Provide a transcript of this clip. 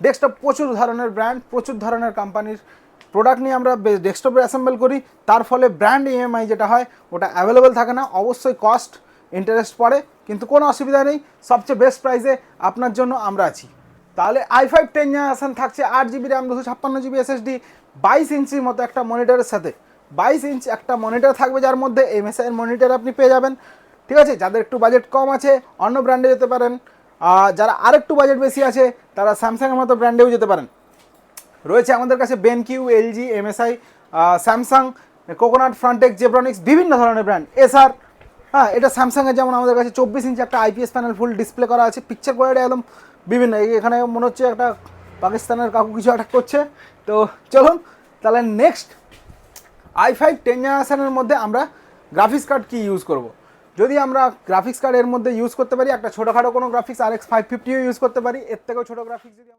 Desktop প্রচুর ধরনের brand, প্রচুর ধরনের কোম্পানির প্রোডাক্ট নিয়ে আমরা ডেস্কটপে অ্যাসেম্বল করি, তার ফলে ব্র্যান্ড ইএমআই যেটা হয় ওটা অ্যাভেলেবেল থাকে না, অবশ্যই কস্ট ইন্টারেস্ট পড়ে, কিন্তু কোনো অসুবিধা নেই, সবচেয়ে বেস্ট প্রাইসে আপনার জন্য আমরা আছি। তাহলে i5 10 জেনারেশন থাকছে 8GB র্যাম 256GB SSD 22 ইঞ্চির মতো একটা মনিটরের সাথে। 22 ইঞ্চ একটা মনিটর থাকবে, যার মধ্যে MSI এর মনিটর আপনি পেয়ে যাবেন। ঠিক আছে, যাদের একটু বাজেট কম আছে অন্য ব্র্যান্ডে যেতে পারেন, যারা আরেকটু বাজেট বেশি আছে তারা স্যামসাংয়ের মতো ব্র্যান্ডেও যেতে পারেন। রয়েছে আমাদের কাছে BenQ, LG, MSI, Samsung, coconut, Frontech, Zebronics, বিভিন্ন ধরনের ব্র্যান্ড, এসআর। হ্যাঁ, এটা স্যামসাংয়ের যেমন আমাদের কাছে 24 ইঞ্চি একটা আইপিএস প্যানেল ফুল ডিসপ্লে করা আছে, পিকচার কোয়ালিটি একদম বিভিন্ন। এখানে মনে হচ্ছে একটা পাকিস্তানের কাকু কিছু অ্যাটাক করছে। তো চলুন তাহলে নেক্সট i5 10 জেনারেশনের মধ্যে আমরা গ্রাফিক্স কার্ড কি ইউজ করব। যদি আমরা গ্রাফিক্স কার্ড এর মধ্যে ইউজ করতে পারি, একটা ছোটোখাটো কোনো গ্রাফিক্স RX 550 ইউজ করতে পারি, এর থেকেও ছোটো গ্রাফিক্স যদি